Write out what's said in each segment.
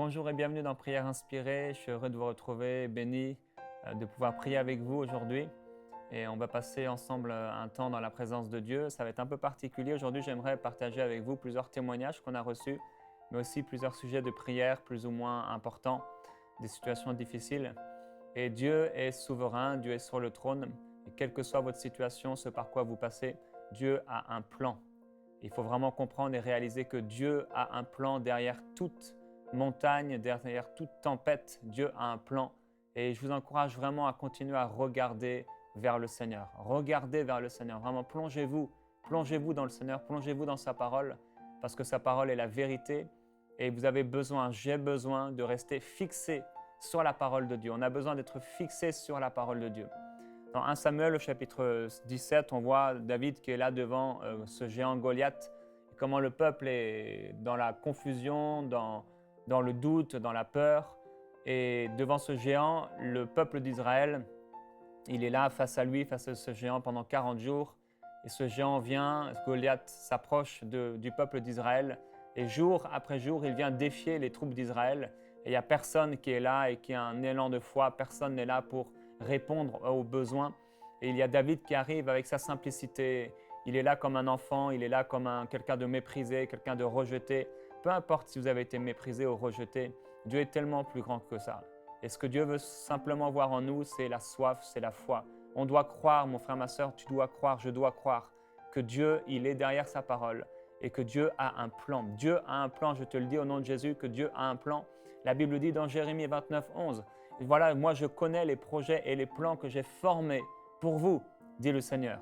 Bonjour et bienvenue dans Prière Inspirée. Je suis heureux de vous retrouver, béni de pouvoir prier avec vous aujourd'hui. Et on va passer ensemble un temps dans la présence de Dieu. Ça va être un peu particulier. Aujourd'hui, j'aimerais partager avec vous plusieurs témoignages qu'on a reçus, mais aussi plusieurs sujets de prière plus ou moins importants, des situations difficiles. Et Dieu est souverain, Dieu est sur le trône. Et quelle que soit votre situation, ce par quoi vous passez, Dieu a un plan. Il faut vraiment comprendre et réaliser que Dieu a un plan derrière toute montagne, derrière toute tempête. Dieu a un plan. Et je vous encourage vraiment à continuer à regarder vers le Seigneur. Regardez vers le Seigneur. Vraiment, plongez-vous dans le Seigneur, plongez-vous dans sa parole, parce que sa parole est la vérité. Et vous avez besoin, j'ai besoin de rester fixé sur la parole de Dieu. On a besoin d'être fixé sur la parole de Dieu. Dans 1 Samuel, au chapitre 17, on voit David qui est là devant ce géant Goliath, et comment le peuple est dans la confusion, dans le doute, dans la peur. Et devant ce géant, le peuple d'Israël, il est là face à lui, face à ce géant pendant 40 jours. Et ce géant vient, Goliath s'approche du peuple d'Israël. Et jour après jour, il vient défier les troupes d'Israël. Et il n'y a personne qui est là et qui a un élan de foi. Personne n'est là pour répondre aux besoins. Et il y a David qui arrive avec sa simplicité. Il est là comme un enfant, il est là comme quelqu'un de méprisé, quelqu'un de rejeté. Peu importe si vous avez été méprisé ou rejeté, Dieu est tellement plus grand que ça. Et ce que Dieu veut simplement voir en nous, c'est la soif, c'est la foi. On doit croire, mon frère, ma sœur, tu dois croire, je dois croire que Dieu, il est derrière sa parole et que Dieu a un plan. Dieu a un plan, je te le dis au nom de Jésus, que Dieu a un plan. La Bible dit dans Jérémie 29, 11, « Voilà, moi je connais les projets et les plans que j'ai formés pour vous, dit le Seigneur.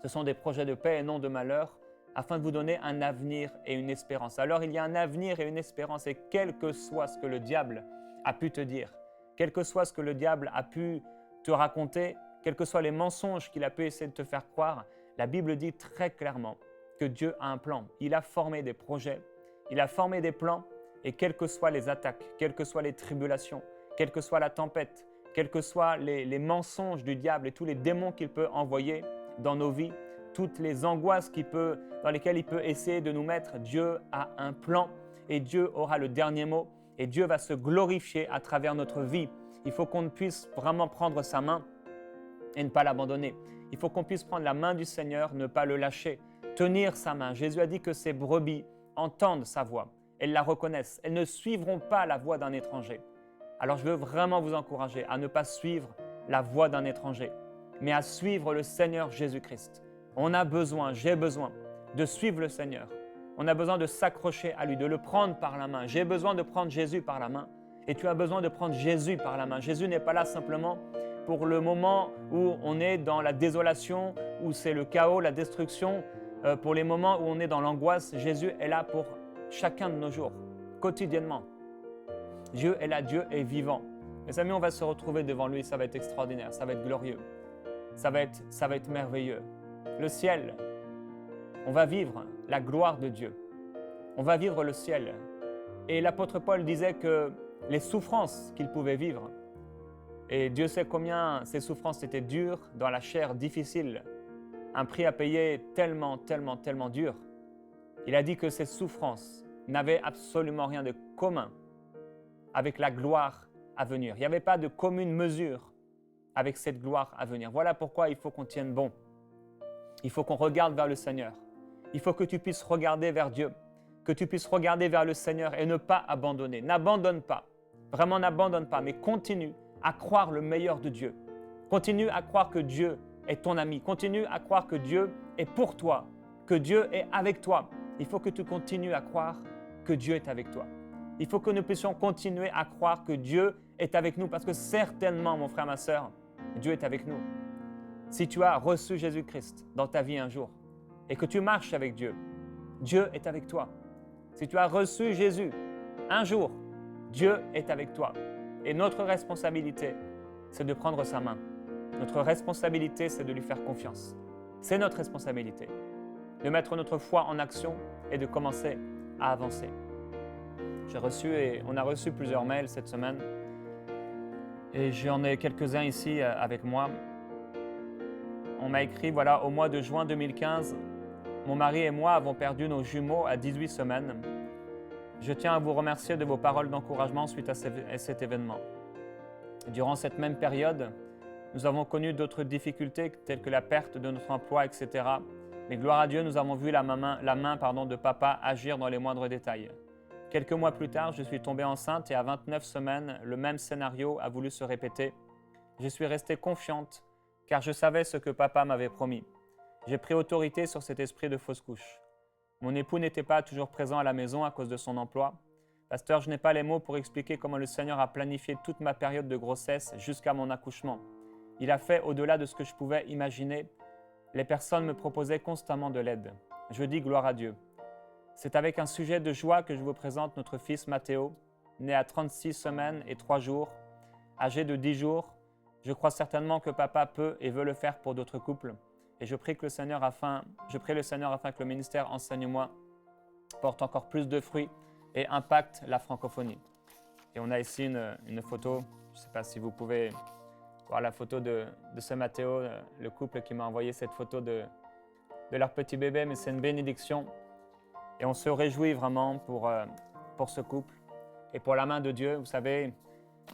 Ce sont des projets de paix et non de malheur, afin de vous donner un avenir et une espérance. » Alors il y a un avenir et une espérance, et quel que soit ce que le diable a pu te dire, quel que soit ce que le diable a pu te raconter, quels que soient les mensonges qu'il a pu essayer de te faire croire, la Bible dit très clairement que Dieu a un plan. Il a formé des projets, il a formé des plans, et quelles que soient les attaques, quelles que soient les tribulations, quelle que soit la tempête, quels que soient les mensonges du diable et tous les démons qu'il peut envoyer dans nos vies, toutes les angoisses dans lesquelles il peut essayer de nous mettre, Dieu a un plan et Dieu aura le dernier mot et Dieu va se glorifier à travers notre vie. Il faut qu'on puisse vraiment prendre sa main et ne pas l'abandonner. Il faut qu'on puisse prendre la main du Seigneur, ne pas le lâcher, tenir sa main. Jésus a dit que ses brebis entendent sa voix, elles la reconnaissent, elles ne suivront pas la voix d'un étranger. Alors je veux vraiment vous encourager à ne pas suivre la voix d'un étranger, mais à suivre le Seigneur Jésus-Christ. On a besoin, j'ai besoin de suivre le Seigneur. On a besoin de s'accrocher à lui, de le prendre par la main. J'ai besoin de prendre Jésus par la main et tu as besoin de prendre Jésus par la main. Jésus n'est pas là simplement pour le moment où on est dans la désolation, où c'est le chaos, la destruction, pour les moments où on est dans l'angoisse. Jésus est là pour chacun de nos jours, quotidiennement. Dieu est là, Dieu est vivant. Mes amis, on va se retrouver devant lui, ça va être extraordinaire, ça va être glorieux, ça va être merveilleux. Le ciel, on va vivre la gloire de Dieu. On va vivre le ciel. Et l'apôtre Paul disait que les souffrances qu'il pouvait vivre, et Dieu sait combien ces souffrances étaient dures, dans la chair difficile, un prix à payer tellement, tellement, tellement dur. Il a dit que ces souffrances n'avaient absolument rien de commun avec la gloire à venir. Il n'y avait pas de commune mesure avec cette gloire à venir. Voilà pourquoi il faut qu'on tienne bon. Il faut qu'on regarde vers le Seigneur. Il faut que tu puisses regarder vers Dieu, que tu puisses regarder vers le Seigneur et ne pas abandonner. N'abandonne pas, vraiment n'abandonne pas, mais continue à croire le meilleur de Dieu. Continue à croire que Dieu est ton ami. Continue à croire que Dieu est pour toi, que Dieu est avec toi. Il faut que tu continues à croire que Dieu est avec toi. Il faut que nous puissions continuer à croire que Dieu est avec nous parce que certainement, mon frère, ma sœur, Dieu est avec nous. Si tu as reçu Jésus-Christ dans ta vie un jour et que tu marches avec Dieu, Dieu est avec toi. Si tu as reçu Jésus un jour, Dieu est avec toi. Et notre responsabilité, c'est de prendre sa main. Notre responsabilité, c'est de lui faire confiance. C'est notre responsabilité de mettre notre foi en action et de commencer à avancer. On a reçu plusieurs mails cette semaine et j'en ai quelques-uns ici avec moi. On m'a écrit, voilà, au mois de juin 2015, mon mari et moi avons perdu nos jumeaux à 18 semaines. Je tiens à vous remercier de vos paroles d'encouragement suite à cet événement. Durant cette même période, nous avons connu d'autres difficultés telles que la perte de notre emploi, etc. Mais gloire à Dieu, nous avons vu la main de papa agir dans les moindres détails. Quelques mois plus tard, je suis tombée enceinte et à 29 semaines, le même scénario a voulu se répéter. Je suis restée confiante car je savais ce que papa m'avait promis. J'ai pris autorité sur cet esprit de fausse couche. Mon époux n'était pas toujours présent à la maison à cause de son emploi. Pasteur, je n'ai pas les mots pour expliquer comment le Seigneur a planifié toute ma période de grossesse jusqu'à mon accouchement. Il a fait au-delà de ce que je pouvais imaginer. Les personnes me proposaient constamment de l'aide. Je dis gloire à Dieu. C'est avec un sujet de joie que je vous présente notre fils Mathéo, né à 36 semaines et 3 jours, âgé de 10 jours. Je crois certainement que papa peut et veut le faire pour d'autres couples. Et je prie le Seigneur afin que le ministère Enseigne-moi porte encore plus de fruits et impacte la francophonie. Et on a ici une photo, je ne sais pas si vous pouvez voir la photo de ce Mathéo, le couple qui m'a envoyé cette photo de leur petit bébé, mais c'est une bénédiction. Et on se réjouit vraiment pour ce couple et pour la main de Dieu. Vous savez,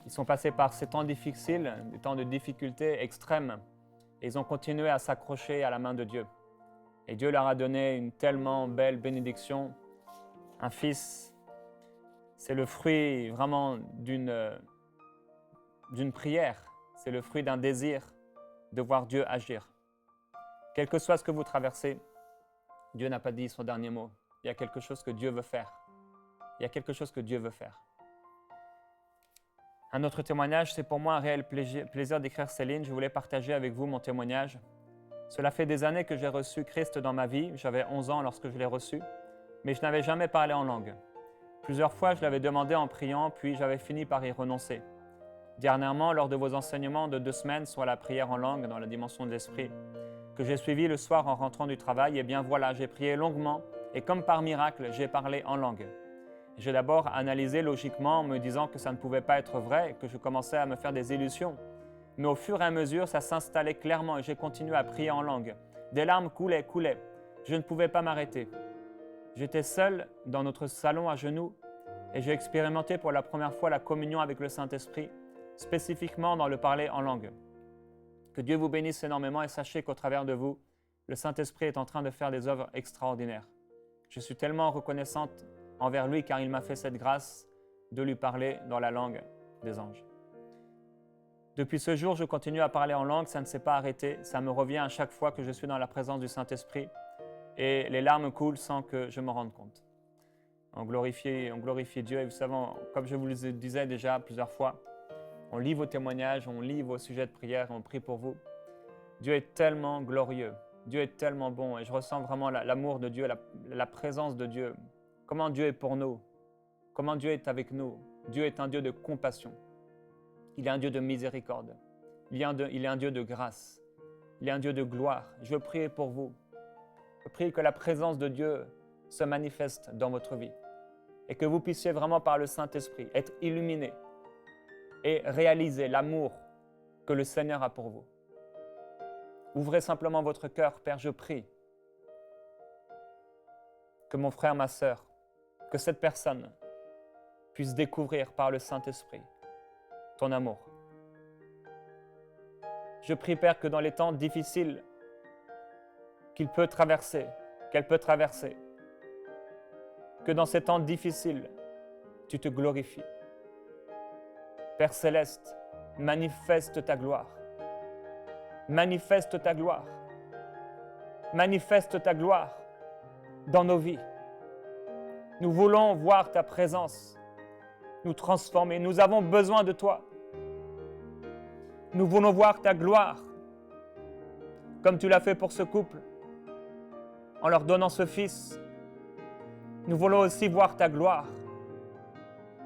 ils sont passés par ces temps difficiles, des temps de difficultés extrêmes, et ils ont continué à s'accrocher à la main de Dieu. Et Dieu leur a donné une tellement belle bénédiction. Un fils, c'est le fruit vraiment d'une prière, c'est le fruit d'un désir de voir Dieu agir. Quel que soit ce que vous traversez, Dieu n'a pas dit son dernier mot. Il y a quelque chose que Dieu veut faire. Il y a quelque chose que Dieu veut faire. Un autre témoignage, c'est pour moi un réel plaisir d'écrire ces lignes. Je voulais partager avec vous mon témoignage. Cela fait des années que j'ai reçu Christ dans ma vie. J'avais 11 ans lorsque je l'ai reçu, mais je n'avais jamais parlé en langue. Plusieurs fois, je l'avais demandé en priant, puis j'avais fini par y renoncer. Dernièrement, lors de vos enseignements de 2 semaines sur la prière en langue dans la dimension de l'esprit, que j'ai suivi le soir en rentrant du travail, eh bien voilà, j'ai prié longuement et comme par miracle, j'ai parlé en langue. J'ai d'abord analysé logiquement en me disant que ça ne pouvait pas être vrai, que je commençais à me faire des illusions. Mais au fur et à mesure, ça s'installait clairement et j'ai continué à prier en langue. Des larmes coulaient. Je ne pouvais pas m'arrêter. J'étais seul dans notre salon à genoux et j'ai expérimenté pour la première fois la communion avec le Saint-Esprit, spécifiquement dans le parler en langue. Que Dieu vous bénisse énormément et sachez qu'au travers de vous, le Saint-Esprit est en train de faire des œuvres extraordinaires. Je suis tellement reconnaissante envers lui car il m'a fait cette grâce de lui parler dans la langue des anges. Depuis ce jour, je continue à parler en langue, ça ne s'est pas arrêté, ça me revient à chaque fois que je suis dans la présence du Saint-Esprit et les larmes coulent sans que je me rende compte. On glorifie Dieu et vous savez, comme je vous le disais déjà plusieurs fois, on lit vos témoignages, on lit vos sujets de prière, on prie pour vous. Dieu est tellement glorieux, Dieu est tellement bon et je ressens vraiment l'amour de Dieu, la présence de Dieu. Comment Dieu est pour nous, comment Dieu est avec nous. Dieu est un Dieu de compassion, il est un Dieu de miséricorde, il est un Dieu de grâce, il est un Dieu de gloire. Je veux prier pour vous, je prie que la présence de Dieu se manifeste dans votre vie et que vous puissiez vraiment par le Saint-Esprit être illuminés et réaliser l'amour que le Seigneur a pour vous. Ouvrez simplement votre cœur, Père, je prie que mon frère, ma sœur, que cette personne puisse découvrir par le Saint-Esprit ton amour. Je prie, Père, que dans les temps difficiles qu'elle peut traverser, que dans ces temps difficiles, tu te glorifies. Père Céleste, manifeste ta gloire. Manifeste ta gloire. Manifeste ta gloire dans nos vies. Nous voulons voir ta présence nous transformer. Nous avons besoin de toi. Nous voulons voir ta gloire, comme tu l'as fait pour ce couple, en leur donnant ce fils. Nous voulons aussi voir ta gloire.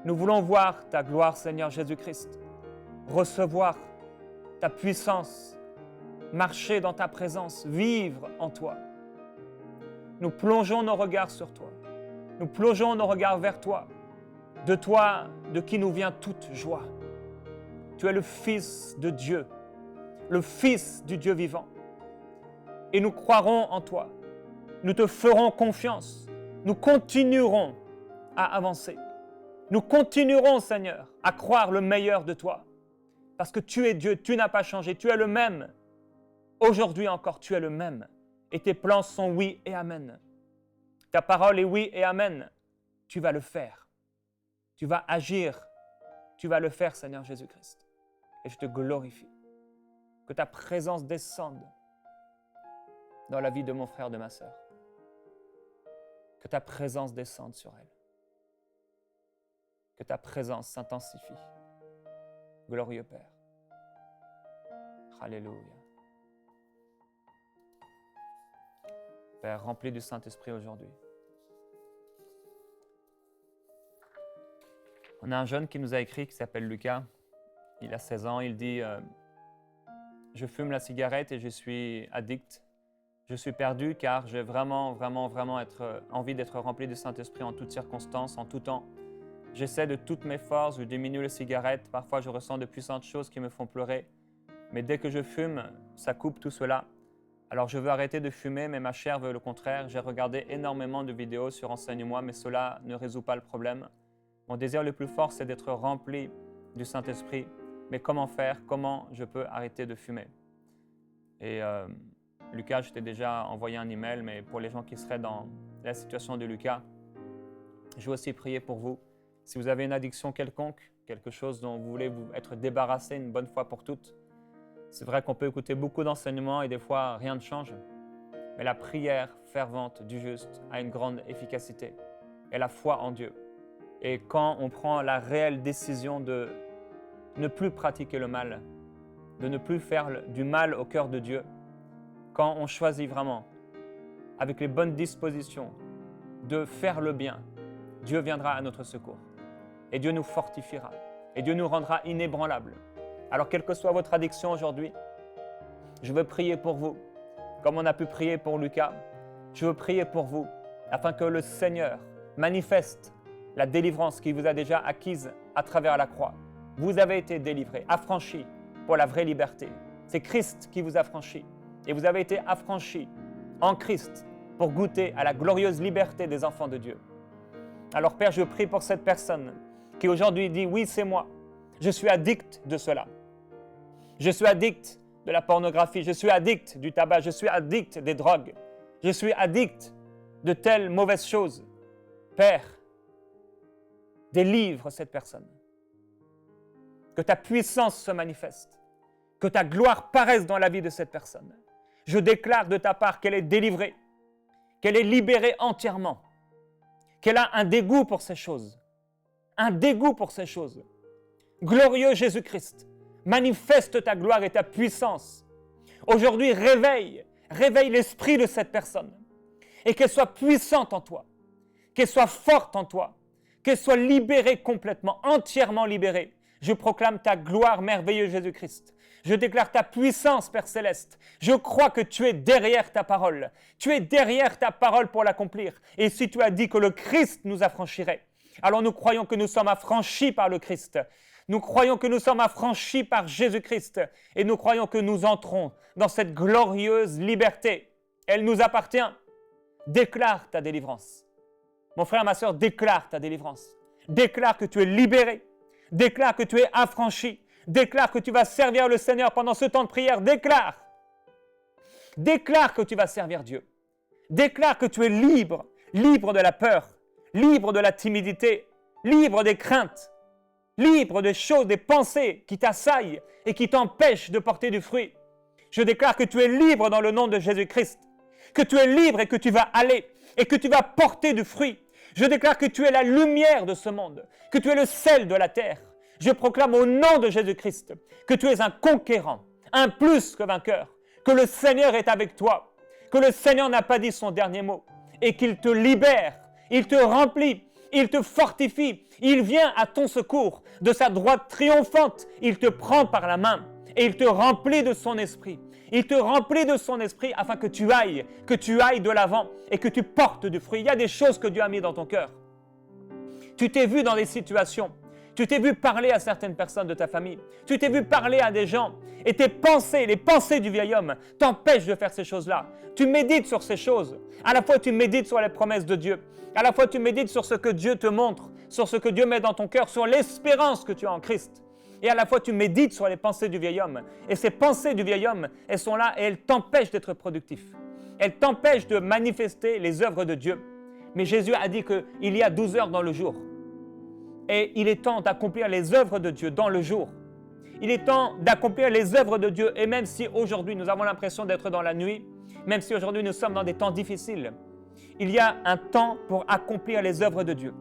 Nous voulons voir ta gloire, Seigneur Jésus-Christ, recevoir ta puissance, marcher dans ta présence, vivre en toi. Nous plongeons nos regards sur toi. Nous plongeons nos regards vers toi, de qui nous vient toute joie. Tu es le Fils de Dieu, le Fils du Dieu vivant. Et nous croirons en toi. Nous te ferons confiance. Nous continuerons à avancer. Nous continuerons, Seigneur, à croire le meilleur de toi. Parce que tu es Dieu, tu n'as pas changé, tu es le même. Aujourd'hui encore, tu es le même. Et tes plans sont oui et amen. Ta parole est oui et amen. Tu vas le faire. Tu vas agir. Tu vas le faire, Seigneur Jésus-Christ. Et je te glorifie. Que ta présence descende dans la vie de mon frère, de ma sœur. Que ta présence descende sur elle. Que ta présence s'intensifie. Glorieux Père. Alléluia. Père, rempli du Saint-Esprit aujourd'hui. On a un jeune qui nous a écrit, qui s'appelle Lucas. Il a 16 ans. Il dit « Je fume la cigarette et je suis addict. Je suis perdu car j'ai vraiment envie d'être rempli du Saint-Esprit en toutes circonstances, en tout temps. J'essaie de toutes mes forces, je diminue la cigarette. Parfois, je ressens de puissantes choses qui me font pleurer. Mais dès que je fume, ça coupe tout cela. Alors, je veux arrêter de fumer, mais ma chair veut le contraire. J'ai regardé énormément de vidéos sur Enseigne-moi, mais cela ne résout pas le problème. Mon désir le plus fort, c'est d'être rempli du Saint-Esprit. Mais comment faire? Comment je peux arrêter de fumer? Et Lucas, je t'ai déjà envoyé un email, mais pour les gens qui seraient dans la situation de Lucas, je veux aussi prier pour vous. Si vous avez une addiction quelconque, quelque chose dont vous voulez vous être débarrassé une bonne fois pour toutes, c'est vrai qu'on peut écouter beaucoup d'enseignements et des fois rien ne change, mais la prière fervente du juste a une grande efficacité et la foi en Dieu. Et quand on prend la réelle décision de ne plus pratiquer le mal, de ne plus faire du mal au cœur de Dieu, quand on choisit vraiment, avec les bonnes dispositions, de faire le bien, Dieu viendra à notre secours. Et Dieu nous fortifiera. Et Dieu nous rendra inébranlables. Alors, quelle que soit votre addiction aujourd'hui, je veux prier pour vous, comme on a pu prier pour Lucas. Je veux prier pour vous, afin que le Seigneur manifeste la délivrance qu'il vous a déjà acquise à travers la croix. Vous avez été délivrés, affranchis pour la vraie liberté. C'est Christ qui vous a franchis. Et vous avez été affranchis en Christ pour goûter à la glorieuse liberté des enfants de Dieu. Alors Père, je prie pour cette personne qui aujourd'hui dit « Oui, c'est moi. Je suis addict de cela. Je suis addict de la pornographie. Je suis addict du tabac. Je suis addict des drogues. Je suis addict de telles mauvaises choses. Père, délivre cette personne. Que ta puissance se manifeste. Que ta gloire paraisse dans la vie de cette personne. Je déclare de ta part qu'elle est délivrée, qu'elle est libérée entièrement, qu'elle a un dégoût pour ces choses. Un dégoût pour ces choses. Glorieux Jésus-Christ, manifeste ta gloire et ta puissance. Aujourd'hui, réveille l'esprit de cette personne et qu'elle soit puissante en toi, qu'elle soit forte en toi, qu'elle soit libérée complètement, entièrement libérée. Je proclame ta gloire, merveilleux Jésus-Christ. Je déclare ta puissance, Père Céleste. Je crois que tu es derrière ta parole. Tu es derrière ta parole pour l'accomplir. Et si tu as dit que le Christ nous affranchirait, alors nous croyons que nous sommes affranchis par le Christ. Nous croyons que nous sommes affranchis par Jésus-Christ. Et nous croyons que nous entrons dans cette glorieuse liberté. Elle nous appartient. Déclare ta délivrance. Mon frère, ma sœur, déclare ta délivrance. Déclare que tu es libéré. Déclare que tu es affranchi. Déclare que tu vas servir le Seigneur pendant ce temps de prière. Déclare. Déclare que tu vas servir Dieu. Déclare que tu es libre. Libre de la peur. Libre de la timidité. Libre des craintes. Libre des choses, des pensées qui t'assaillent et qui t'empêchent de porter du fruit. Je déclare que tu es libre dans le nom de Jésus-Christ. Que tu es libre et que tu vas aller et que tu vas porter du fruit. Je déclare que tu es la lumière de ce monde. Que tu es le sel de la terre. Je proclame au nom de Jésus-Christ que tu es un conquérant, un plus que vainqueur, que le Seigneur est avec toi, que le Seigneur n'a pas dit son dernier mot et qu'il te libère, il te remplit, il te fortifie, il vient à ton secours de sa droite triomphante, il te prend par la main et il te remplit de son esprit. Il te remplit de son esprit afin que tu ailles de l'avant et que tu portes du fruit. Il y a des choses que Dieu a mis dans ton cœur. Tu t'es vu dans des situations. Tu t'es vu parler à certaines personnes de ta famille. Tu t'es vu parler à des gens. Et tes pensées, les pensées du vieil homme, t'empêchent de faire ces choses-là. Tu médites sur ces choses. À la fois, tu médites sur les promesses de Dieu. À la fois, tu médites sur ce que Dieu te montre, sur ce que Dieu met dans ton cœur, sur l'espérance que tu as en Christ. Et à la fois, tu médites sur les pensées du vieil homme. Et ces pensées du vieil homme, elles sont là et elles t'empêchent d'être productif. Elles t'empêchent de manifester les œuvres de Dieu. Mais Jésus a dit qu'il y a 12 heures dans le jour. Et il est temps d'accomplir les œuvres de Dieu dans le jour. Il est temps d'accomplir les œuvres de Dieu. Et même si aujourd'hui nous avons l'impression d'être dans la nuit, même si aujourd'hui nous sommes dans des temps difficiles, il y a un temps pour accomplir les œuvres de Dieu.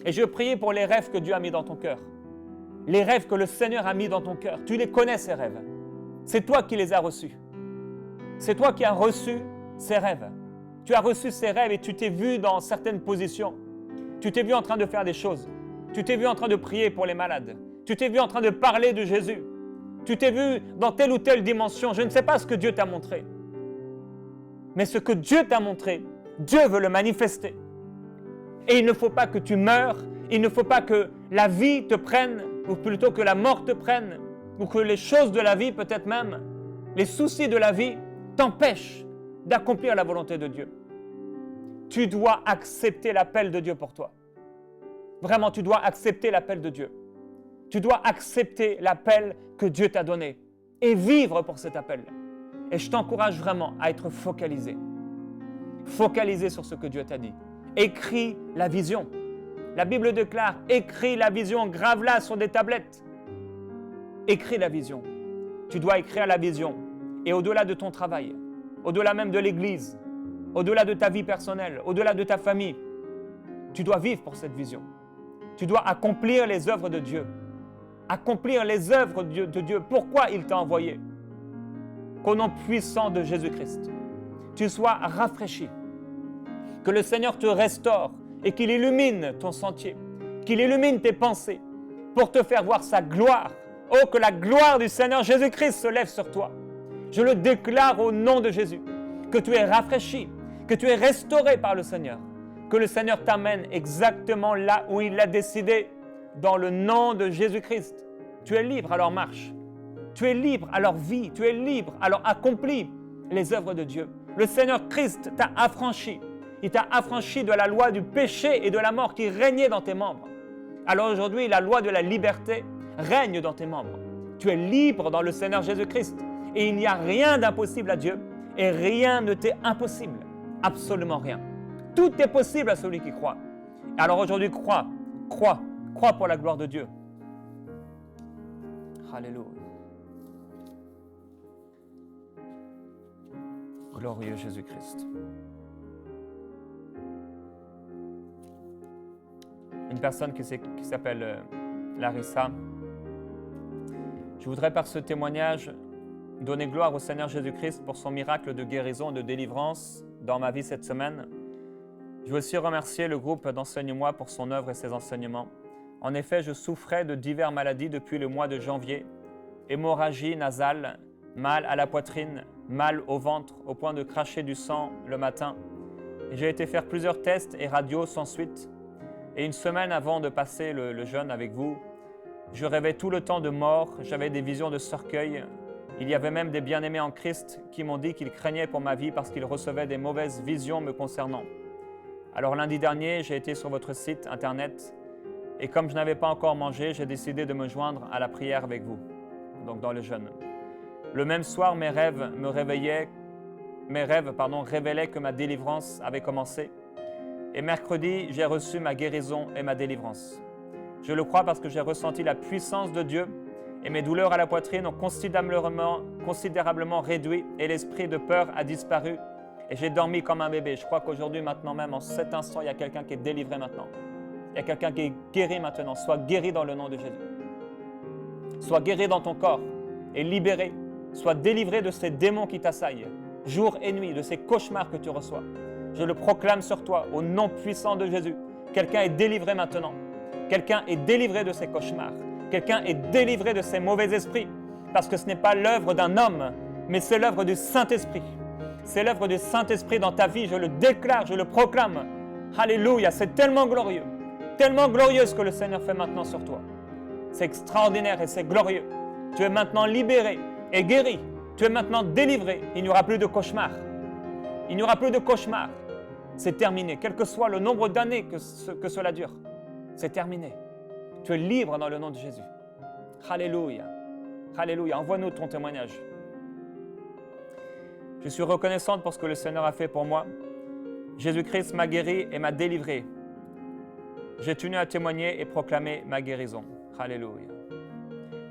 Et je prie pour les rêves que Dieu a mis dans ton cœur. Les rêves que le Seigneur a mis dans ton cœur. Tu les connais, ces rêves. C'est toi qui les as reçus. C'est toi qui as reçu ces rêves. Tu as reçu ces rêves et tu t'es vu dans certaines positions. Tu t'es vu en train de faire des choses. Tu t'es vu en train de prier pour les malades. Tu t'es vu en train de parler de Jésus. Tu t'es vu dans telle ou telle dimension. Je ne sais pas ce que Dieu t'a montré. Mais ce que Dieu t'a montré, Dieu veut le manifester. Et il ne faut pas que tu meures. Il ne faut pas que la vie te prenne, ou plutôt que la mort te prenne, ou que les choses de la vie, peut-être même, les soucis de la vie, t'empêchent d'accomplir la volonté de Dieu. Tu dois accepter l'appel de Dieu pour toi. Vraiment, tu dois accepter l'appel de Dieu. Tu dois accepter l'appel que Dieu t'a donné et vivre pour cet appel. Et je t'encourage vraiment à être focalisé. Focalisé sur ce que Dieu t'a dit. Écris la vision. La Bible déclare, écris la vision, grave-la sur des tablettes. Écris la vision. Tu dois écrire la vision. Et au-delà de ton travail, au-delà même de l'église, au-delà de ta vie personnelle, au-delà de ta famille, tu dois vivre pour cette vision. Tu dois accomplir les œuvres de Dieu. Accomplir les œuvres de Dieu. Pourquoi il t'a envoyé? Qu'au nom puissant de Jésus-Christ, tu sois rafraîchi. Que le Seigneur te restaure et qu'il illumine ton sentier, qu'il illumine tes pensées pour te faire voir sa gloire. Oh, que la gloire du Seigneur Jésus-Christ se lève sur toi. Je le déclare au nom de Jésus, que tu es rafraîchi, que tu es restauré par le Seigneur, que le Seigneur t'amène exactement là où il l'a décidé, dans le nom de Jésus-Christ. Tu es libre, alors marche. Tu es libre, alors vis. Tu es libre, alors accomplis les œuvres de Dieu. Le Seigneur Christ t'a affranchi. Il t'a affranchi de la loi du péché et de la mort qui régnait dans tes membres. Alors aujourd'hui, la loi de la liberté règne dans tes membres. Tu es libre dans le Seigneur Jésus-Christ. Et il n'y a rien d'impossible à Dieu. Et rien ne t'est impossible. Absolument rien. Tout est possible à celui qui croit. Alors aujourd'hui, crois pour la gloire de Dieu. Alléluia. Glorieux Jésus-Christ. Une personne qui s'appelle Larissa. Je voudrais par ce témoignage donner gloire au Seigneur Jésus-Christ pour son miracle de guérison et de délivrance dans ma vie cette semaine. Je veux aussi remercier le groupe d'Enseigne-moi pour son œuvre et ses enseignements. En effet, je souffrais de diverses maladies depuis le mois de janvier. Hémorragie nasale, mal à la poitrine, mal au ventre, au point de cracher du sang le matin. J'ai été faire plusieurs tests et radios sans suite. Et une semaine avant de passer le jeûne avec vous, je rêvais tout le temps de mort, j'avais des visions de cercueil. Il y avait même des bien-aimés en Christ qui m'ont dit qu'ils craignaient pour ma vie parce qu'ils recevaient des mauvaises visions me concernant. Alors lundi dernier, j'ai été sur votre site internet et comme je n'avais pas encore mangé, j'ai décidé de me joindre à la prière avec vous, donc dans le jeûne. Le même soir, mes rêves révélaient que ma délivrance avait commencé. Et mercredi, j'ai reçu ma guérison et ma délivrance. Je le crois parce que j'ai ressenti la puissance de Dieu et mes douleurs à la poitrine ont considérablement réduit et l'esprit de peur a disparu et j'ai dormi comme un bébé. Je crois qu'aujourd'hui, maintenant même, en cet instant, il y a quelqu'un qui est délivré maintenant. Il y a quelqu'un qui est guéri maintenant. Sois guéri dans le nom de Jésus. Sois guéri dans ton corps et libéré. Sois délivré de ces démons qui t'assaillent, jour et nuit, de ces cauchemars que tu reçois. Je le proclame sur toi, au nom puissant de Jésus. Quelqu'un est délivré maintenant. Quelqu'un est délivré de ses cauchemars. Quelqu'un est délivré de ses mauvais esprits. Parce que ce n'est pas l'œuvre d'un homme, mais c'est l'œuvre du Saint-Esprit. C'est l'œuvre du Saint-Esprit dans ta vie. Je le déclare, je le proclame. Alléluia, c'est tellement glorieux. tellement glorieux ce que le Seigneur fait maintenant sur toi. C'est extraordinaire et c'est glorieux. Tu es maintenant libéré et guéri. Tu es maintenant délivré. Il n'y aura plus de cauchemars. Il n'y aura plus de cauchemars. C'est terminé. Quel que soit le nombre d'années que cela dure, c'est terminé. Tu es libre dans le nom de Jésus. Alléluia. Alléluia. Envoie-nous ton témoignage. Je suis reconnaissante pour ce que le Seigneur a fait pour moi. Jésus-Christ m'a guéri et m'a délivré. J'ai tenu à témoigner et proclamer ma guérison. Alléluia.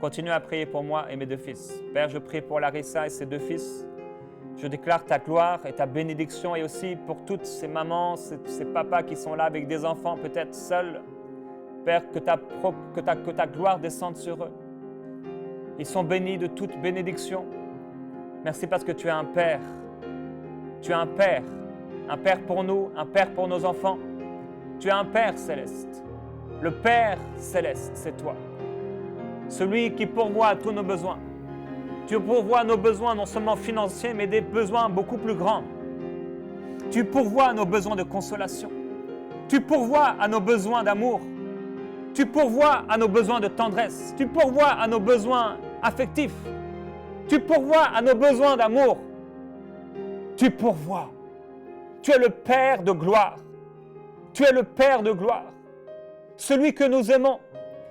Continue à prier pour moi et mes 2 fils. Père, je prie pour Larissa et ses 2 fils. Je déclare ta gloire et ta bénédiction et aussi pour toutes ces mamans, ces papas qui sont là avec des enfants peut-être seuls. Père, que ta gloire descende sur eux. Ils sont bénis de toute bénédiction. Merci parce que tu es un Père. Tu es un Père pour nous, un Père pour nos enfants. Tu es un Père céleste. Le Père céleste, c'est toi. Celui qui pourvoit à tous nos besoins. Tu pourvois à nos besoins non seulement financiers, mais des besoins beaucoup plus grands. Tu pourvois à nos besoins de consolation. Tu pourvois à nos besoins d'amour. Tu pourvois à nos besoins de tendresse. Tu pourvois à nos besoins affectifs. Tu pourvois à nos besoins d'amour. Tu pourvois. Tu es le Père de gloire. Tu es le Père de gloire. Celui que nous aimons,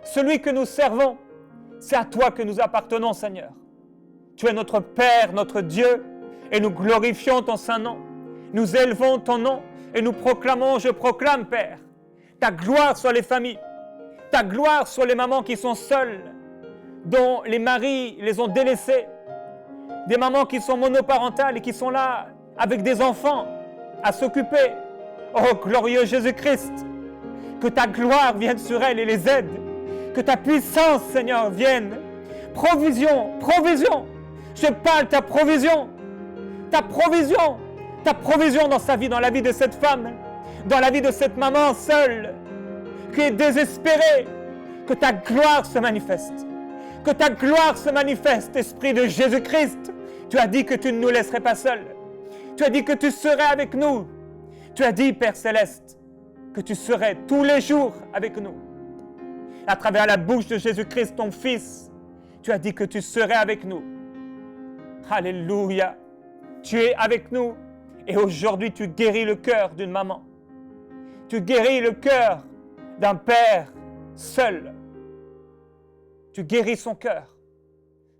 celui que nous servons, c'est à toi que nous appartenons, Seigneur. Tu es notre Père, notre Dieu, et nous glorifions ton saint nom. Nous élevons ton nom et nous proclamons, je proclame, Père, ta gloire sur les familles, ta gloire sur les mamans qui sont seules, dont les maris les ont délaissées, des mamans qui sont monoparentales et qui sont là avec des enfants à s'occuper. Oh, glorieux Jésus-Christ, que ta gloire vienne sur elles et les aide, que ta puissance, Seigneur, vienne. Provision, provision. Je parle ta provision dans sa vie, dans la vie de cette femme, dans la vie de cette maman seule, qui est désespérée. Que ta gloire se manifeste. Que ta gloire se manifeste, Esprit de Jésus-Christ. Tu as dit que tu ne nous laisserais pas seuls. Tu as dit que tu serais avec nous. Tu as dit, Père Céleste, que tu serais tous les jours avec nous. À travers la bouche de Jésus-Christ, ton Fils, tu as dit que tu serais avec nous. Alléluia. Tu es avec nous. Et aujourd'hui, tu guéris le cœur d'une maman. Tu guéris le cœur d'un père seul. Tu guéris son cœur.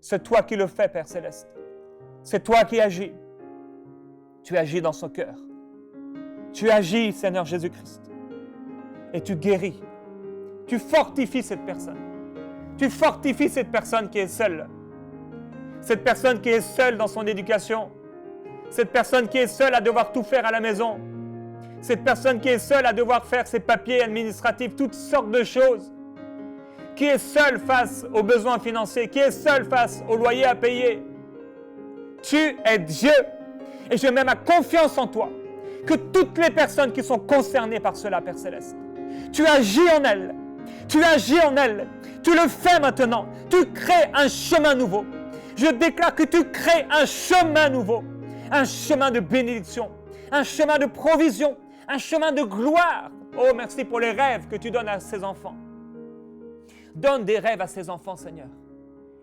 C'est toi qui le fais, Père Céleste. C'est toi qui agis. Tu agis dans son cœur. Tu agis, Seigneur Jésus-Christ. Et tu guéris. Tu fortifies cette personne. Tu fortifies cette personne qui est seule. Cette personne qui est seule dans son éducation. Cette personne qui est seule à devoir tout faire à la maison. Cette personne qui est seule à devoir faire ses papiers administratifs, toutes sortes de choses. Qui est seule face aux besoins financiers. Qui est seule face au loyer à payer. Tu es Dieu. Et je mets ma confiance en toi. Que toutes les personnes qui sont concernées par cela, Père Céleste, tu agis en elles. Tu agis en elles. Tu le fais maintenant. Tu crées un chemin nouveau. Je déclare que tu crées un chemin nouveau. Un chemin de bénédiction. Un chemin de provision. Un chemin de gloire. Oh, merci pour les rêves que tu donnes à ces enfants. Donne des rêves à ces enfants, Seigneur.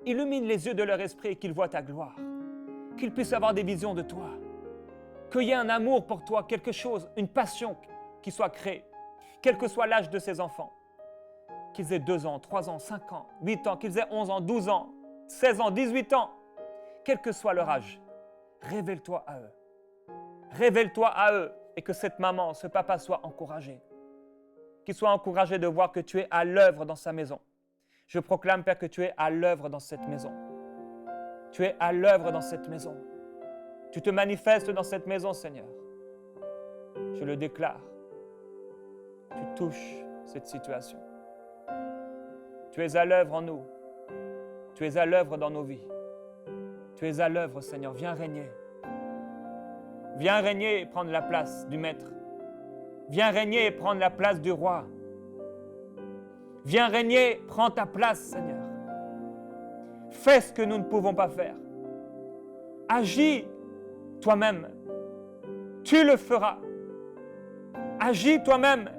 Illumine les yeux de leur esprit et qu'ils voient ta gloire. Qu'ils puissent avoir des visions de toi. Qu'il y ait un amour pour toi, quelque chose, une passion qui soit créée. Quel que soit l'âge de ces enfants. Qu'ils aient 2 ans, 3 ans, 5 ans, 8 ans, qu'ils aient 11 ans, 12 ans, 16 ans, 18 ans. Quel que soit leur âge, révèle-toi à eux. Révèle-toi à eux et que cette maman, ce papa soit encouragé. Qu'il soit encouragé de voir que tu es à l'œuvre dans sa maison. Je proclame, Père, que tu es à l'œuvre dans cette maison. Tu es à l'œuvre dans cette maison. Tu te manifestes dans cette maison, Seigneur. Je le déclare. Tu touches cette situation. Tu es à l'œuvre en nous. Tu es à l'œuvre dans nos vies. Tu es à l'œuvre, Seigneur. Viens régner. Viens régner et prendre la place du Maître. Viens régner et prendre la place du Roi. Viens régner, prends ta place, Seigneur. Fais ce que nous ne pouvons pas faire. Agis toi-même. Tu le feras. Agis toi-même.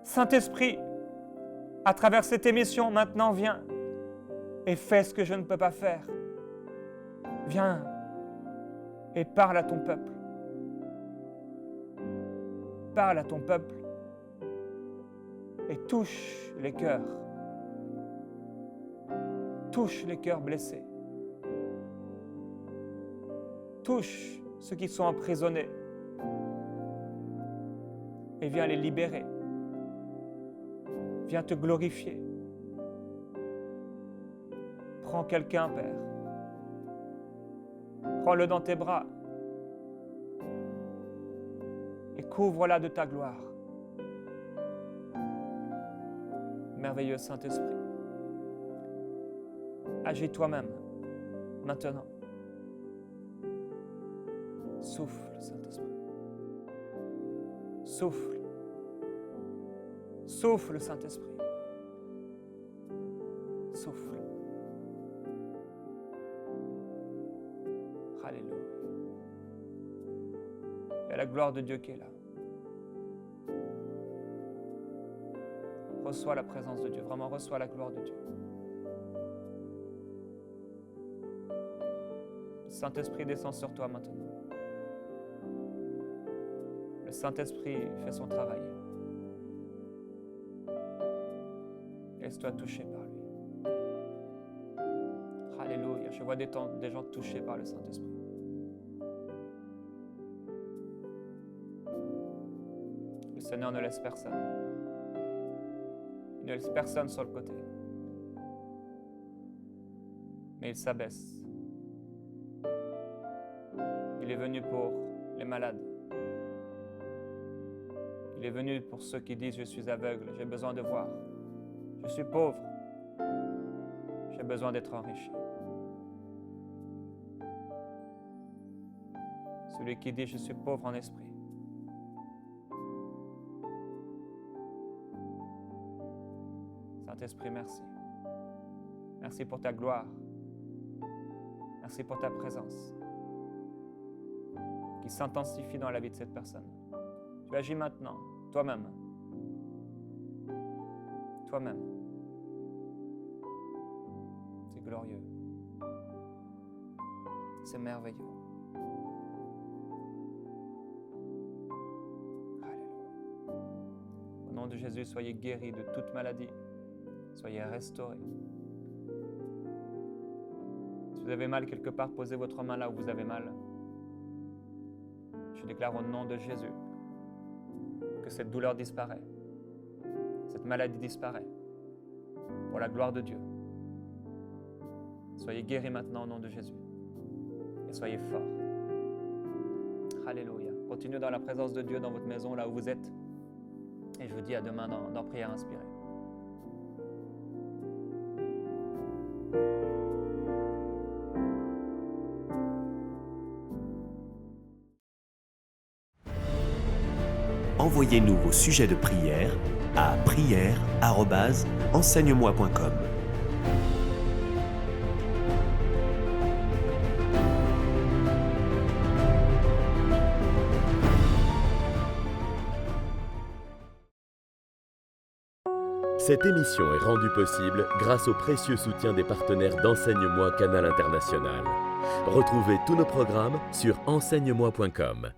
Saint-Esprit, à travers cette émission, maintenant, viens et fais ce que je ne peux pas faire. Viens et parle à ton peuple. Parle à ton peuple et touche les cœurs. Touche les cœurs blessés. Touche ceux qui sont emprisonnés et viens les libérer. Viens te glorifier. Prends quelqu'un, Père. Prends-le dans tes bras et couvre-la de ta gloire. Merveilleux Saint-Esprit, agis toi-même, maintenant. Souffle, Saint-Esprit. Souffle. Souffle, Saint-Esprit. Souffle. Alléluia. Il y a la gloire de Dieu qui est là. Reçois la présence de Dieu, vraiment reçois la gloire de Dieu. Le Saint-Esprit descend sur toi maintenant. Le Saint-Esprit fait son travail. Laisse-toi toucher par lui. Alléluia. Je vois des gens touchés par le Saint-Esprit. Le Seigneur ne laisse personne. Il ne laisse personne sur le côté. Mais il s'abaisse. Il est venu pour les malades. Il est venu pour ceux qui disent « Je suis aveugle, j'ai besoin de voir. Je suis pauvre, j'ai besoin d'être enrichi. » Celui qui dit « Je suis pauvre en esprit. » Saint-Esprit, merci. Merci pour ta gloire. Merci pour ta présence qui s'intensifie dans la vie de cette personne. Tu agis maintenant, toi-même. Toi-même. C'est glorieux. C'est merveilleux. Alléluia. Au nom de Jésus, soyez guéris de toute maladie. Soyez restaurés. Si vous avez mal quelque part, posez votre main là où vous avez mal. Je déclare au nom de Jésus que cette douleur disparaît. Cette maladie disparaît. Pour la gloire de Dieu. Soyez guéris maintenant au nom de Jésus. Et soyez forts. Alléluia. Continuez dans la présence de Dieu dans votre maison, là où vous êtes. Et je vous dis à demain dans Prière Inspirée. Envoyez-nous vos sujets de prière à prière@enseigne-moi.com. Cette émission est rendue possible grâce au précieux soutien des partenaires d'Enseigne-moi Canal International. Retrouvez tous nos programmes sur enseigne-moi.com.